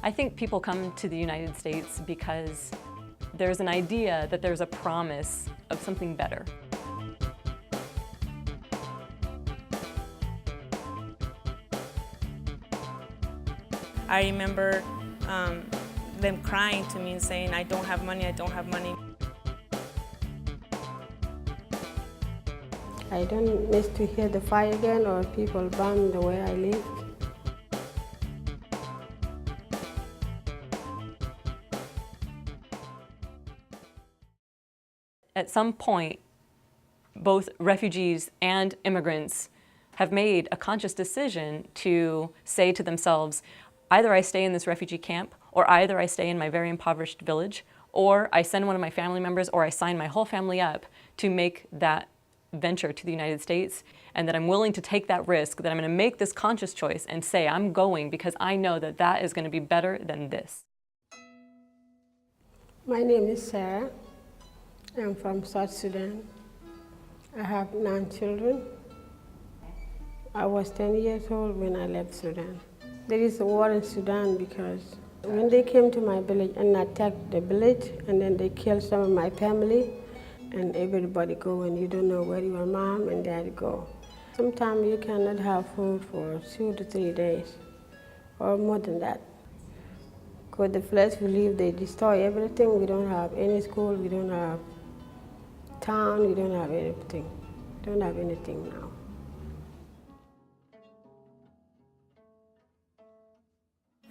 I think people come to the United States because there's an idea that there's a promise of something better. I remember them crying to me and saying, I don't have money, I don't have money. I don't miss to hear the fire again or people bomb the way I live. At some point, both refugees and immigrants have made a conscious decision to say to themselves, either I stay in this refugee camp, or either I stay in my very impoverished village, or I send one of my family members, or I sign my whole family up to make that venture to the United States, and that I'm willing to take that risk, that I'm going to make this conscious choice and say I'm going because I know that that is going to be better than this. My name is Sarah. I'm from South Sudan. I have 9 children. I was 10 years old when I left Sudan. There is a war in Sudan because when they came to my village and attacked the village, and then they killed some of my family, and everybody go and you don't know where your mom and dad go. Sometimes you cannot have food for 2 to 3 days, or more than that. Because the place we live, they destroy everything. We don't have any school, we don't have town, we don't have anything. Don't have anything now.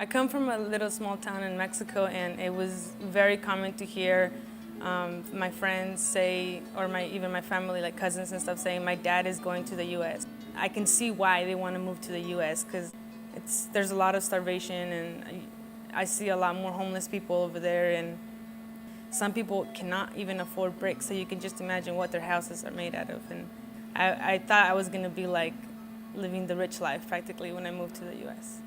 I come from a little small town in Mexico, and it was very common to hear my friends say, or even my family, like cousins and stuff, saying my dad is going to the U.S. I can see why they want to move to the U.S. because there's a lot of starvation, and I see a lot more homeless people over there, and some people cannot even afford bricks, so you can just imagine what their houses are made out of. And I thought I was going to be like living the rich life practically when I moved to the U.S.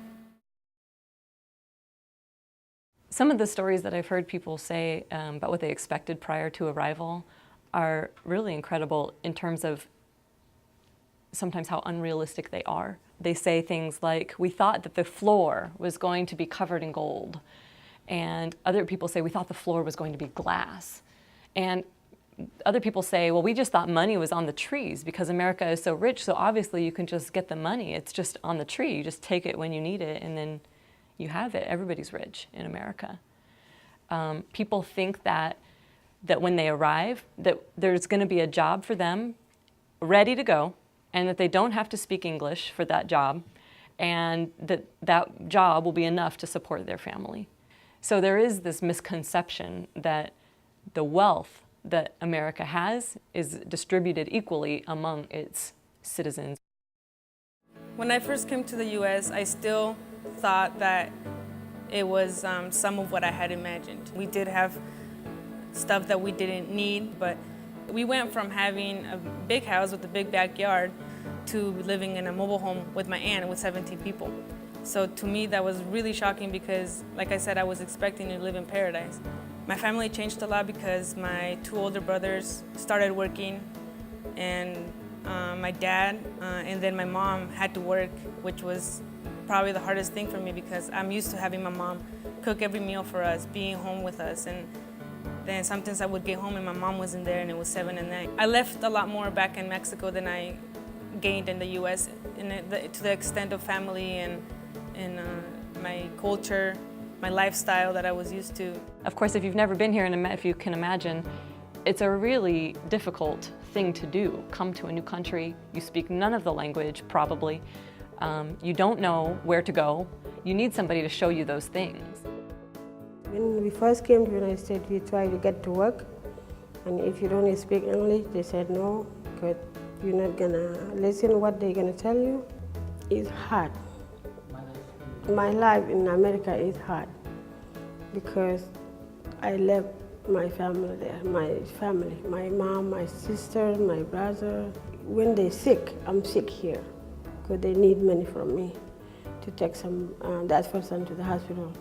Some of the stories that I've heard people say about what they expected prior to arrival are really incredible in terms of sometimes how unrealistic they are. They say things like, we thought that the floor was going to be covered in gold. And other people say, we thought the floor was going to be glass. And other people say, well, we just thought money was on the trees because America is so rich, so obviously you can just get the money. It's just on the tree. You just take it when you need it, and then you have it. Everybody's rich in America. People think that when they arrive, that there's going to be a job for them ready to go, and that they don't have to speak English for that job, and that job will be enough to support their family. So there is this misconception that the wealth that America has is distributed equally among its citizens. When I first came to the U.S., I still thought that it was some of what I had imagined. We did have stuff that we didn't need, but we went from having a big house with a big backyard to living in a mobile home with my aunt with 17 people. So to me, that was really shocking because, like I said, I was expecting to live in paradise. My family changed a lot because my 2 older brothers started working, and my dad and then my mom had to work, which was probably the hardest thing for me because I'm used to having my mom cook every meal for us, being home with us, and then sometimes I would get home and my mom wasn't there and it was 7 at night. I left a lot more back in Mexico than I gained in the U.S. To the extent of family and my culture, my lifestyle that I was used to. Of course, if you've never been here, and if you can imagine, it's a really difficult thing to do. Come to a new country, you speak none of the language, probably. You don't know where to go. You need somebody to show you those things. When we first came to the United States, we tried to get to work. And if you don't speak English, they said no, because you're not gonna listen what they're gonna tell you. It's hard. My life in America is hard because I left my family there, my mom, my sister, my brother. When they're sick, I'm sick here because they need money from me to take that person to the hospital.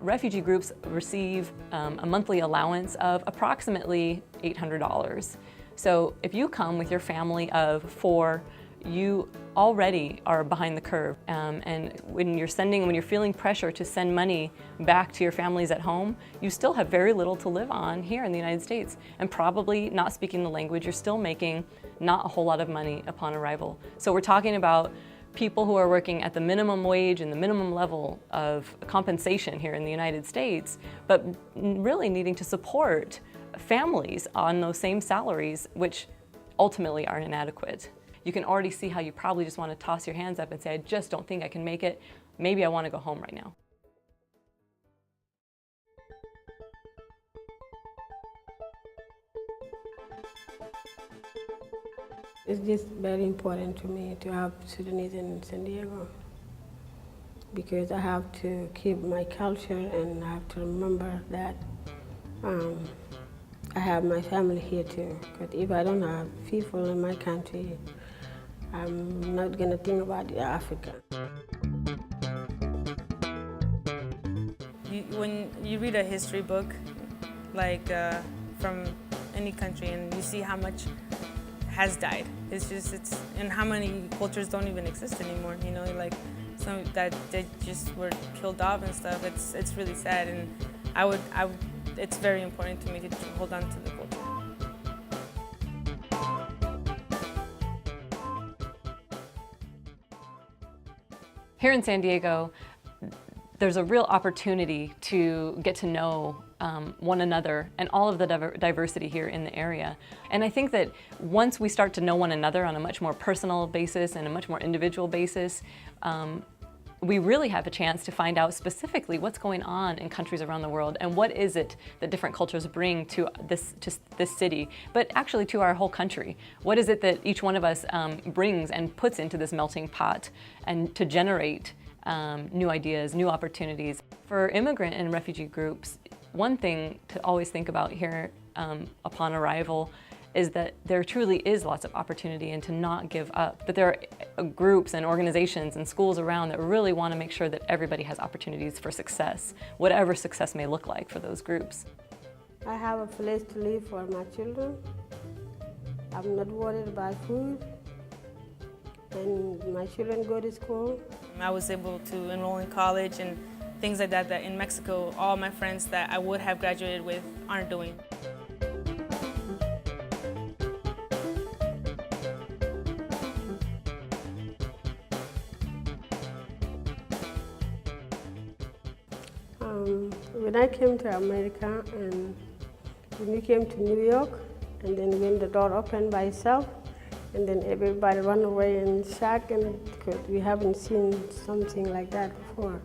Refugee groups receive a monthly allowance of approximately $800. So if you come with your family of 4, you already are behind the curve. And when you're feeling pressure to send money back to your families at home, you still have very little to live on here in the United States. And probably not speaking the language, you're still making not a whole lot of money upon arrival. So we're talking about people who are working at the minimum wage and the minimum level of compensation here in the United States, but really needing to support families on those same salaries, which ultimately are inadequate. You can already see how you probably just want to toss your hands up and say, I just don't think I can make it. Maybe I want to go home right now. It's just very important to me to have Sudanese in San Diego because I have to keep my culture and I have to remember that I have my family here too. Because if I don't have people in my country, I'm not going to think about Africa. When you read a history book, like from any country, and you see how much has died, and how many cultures don't even exist anymore, you know, like some that they just were killed off and stuff. It's really sad, and it's very important to me to hold on to the culture. Here in San Diego, there's a real opportunity to get to know one another and all of the diversity here in the area. And I think that once we start to know one another on a much more personal basis and a much more individual basis, we really have a chance to find out specifically what's going on in countries around the world and what is it that different cultures bring to this city, but actually to our whole country. What is it that each one of us brings and puts into this melting pot and to generate new ideas, new opportunities. For immigrant and refugee groups, one thing to always think about here upon arrival is that there truly is lots of opportunity and to not give up. That there are groups and organizations and schools around that really want to make sure that everybody has opportunities for success, whatever success may look like for those groups. I have a place to live for my children. I'm not worried about food. And my children go to school. I was able to enroll in college and things like that in Mexico, all my friends that I would have graduated with aren't doing. When I came to America and when we came to New York, and then when the door opened by itself, and then everybody ran away in shock, and because we haven't seen something like that before.